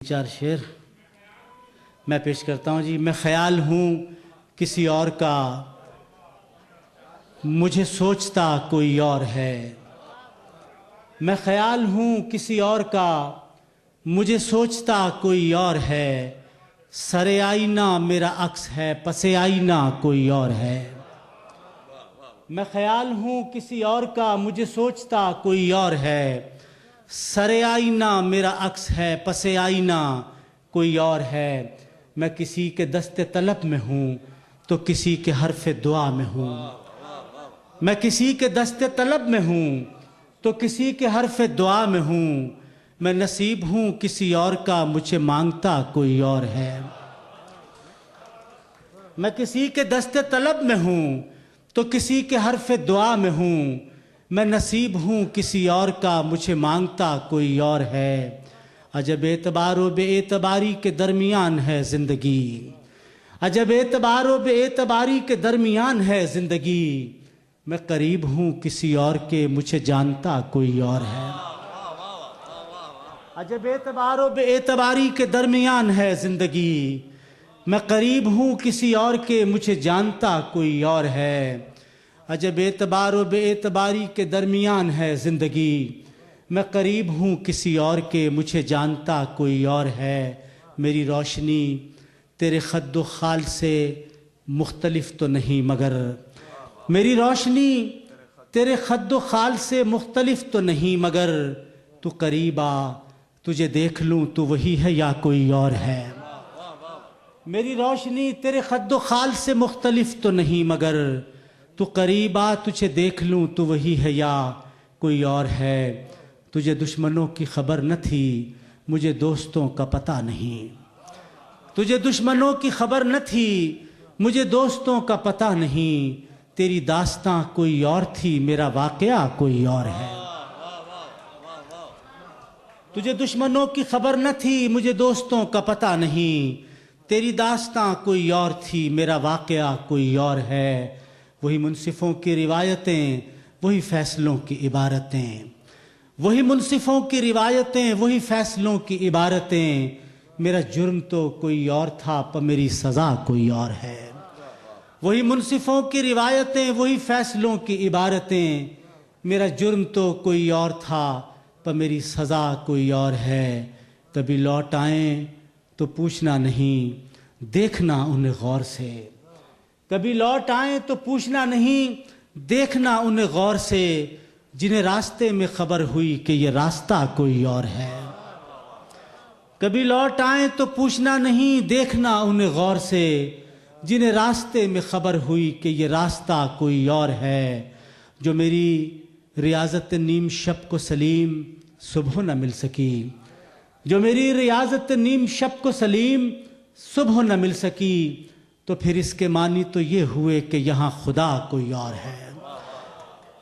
چار شعر میں پیش کرتا ہوں جی۔ میں خیال ہوں کسی اور کا، مجھے سوچتا کوئی اور ہے۔ میں خیال ہوں کسی اور کا، مجھے سوچتا کوئی اور ہے۔ سر آئینہ میرا عکس ہے، پس آئینہ کوئی اور ہے۔ میں خیال ہوں کسی اور کا، مجھے سوچتا کوئی اور ہے۔ سر آئینہ میرا عکس ہے، پس آئینہ کوئی اور ہے۔ میں کسی کے دست طلب میں ہوں تو کسی کے حرف دعا میں ہوں۔ میں کسی کے دست طلب میں ہوں تو کسی کے حرف دعا میں ہوں۔ میں نصیب ہوں کسی اور کا، مجھے مانگتا کوئی اور ہے۔ میں کسی کے دست طلب میں ہوں تو کسی کے حرف دعا میں ہوں۔ میں نصیب ہوں کسی اور کا، مجھے مانگتا کوئی اور ہے۔ عجب اعتبار و بے اعتباری کے درمیان ہے زندگی، عجب اعتبار و بے اعتباری کے درمیان ہے زندگی۔ میں قریب ہوں کسی اور کے، مجھے جانتا کوئی اور ہے۔ عجب اعتبار و بے اعتباری کے درمیان ہے زندگی۔ میں قریب ہوں کسی اور کے، مجھے جانتا کوئی اور ہے۔ عجب اعتبار و بے اعتباری کے درمیان ہے زندگی۔ میں قریب ہوں کسی اور کے، مجھے جانتا کوئی اور ہے۔ میری روشنی تیرے خد و خال سے مختلف تو نہیں مگر، میری روشنی تیرے خد و خال سے مختلف تو نہیں مگر، تو قریب آ تجھے دیکھ لوں تو وہی ہے یا کوئی اور ہے۔ میری روشنی تیرے خد و خال سے مختلف تو نہیں مگر، تو قریب آ تجھے دیکھ لوں تو وہی ہے یا کوئی اور ہے۔ تجھے دشمنوں کی خبر نہ تھی، مجھے دوستوں کا پتہ نہیں۔ تجھے دشمنوں کی خبر نہ تھی، مجھے دوستوں کا پتہ نہیں۔ تیری داستاں کوئی اور تھی، میرا واقعہ کوئی اور ہے۔ تجھے دشمنوں کی خبر نہ تھی، مجھے دوستوں کا پتہ نہیں۔ تیری داستاں کوئی اور تھی، میرا واقعہ کوئی اور ہے۔ وہی منصفوں کی روایتیں، وہی فیصلوں کی عبارتیں، وہی منصفوں کی روایتیں، وہی فیصلوں کی عبارتیں۔ میرا جرم تو کوئی اور تھا، پر میری سزا کوئی اور ہے۔ وہی منصفوں کی روایتیں، وہی فیصلوں کی عبارتیں۔ میرا جرم تو کوئی اور تھا، پر میری سزا کوئی اور ہے۔ کبھی لوٹ آئیں تو پوچھنا نہیں، دیکھنا انہیں غور سے۔ کبھی لوٹ آئیں تو پوچھنا نہیں، دیکھنا انہیں غور سے۔ جنہیں راستے میں خبر ہوئی کہ یہ راستہ کوئی اور ہے۔ کبھی لوٹ آئیں تو پوچھنا نہیں، دیکھنا انہیں غور سے۔ جنہیں راستے میں خبر ہوئی کہ یہ راستہ کوئی اور ہے۔ جو میری ریاضت نیم شب کو سلیم صبح نہ مل سکی، جو میری ریاضت نیم شب کو سلیم صبح نہ مل سکی، تو پھر اس کے معنی تو یہ ہوئے کہ یہاں خدا کوئی اور ہے۔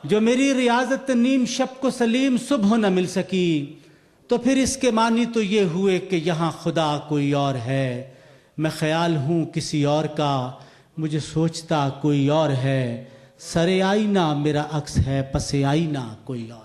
جو میری ریاضت نیم شب کو سلیم صبح نہ مل سکی، تو پھر اس کے معنی تو یہ ہوئے کہ یہاں خدا کوئی اور ہے۔ میں خیال ہوں کسی اور کا، مجھے سوچتا کوئی اور ہے۔ سر آئینہ میرا عکس ہے، پس آئینہ کوئی اور۔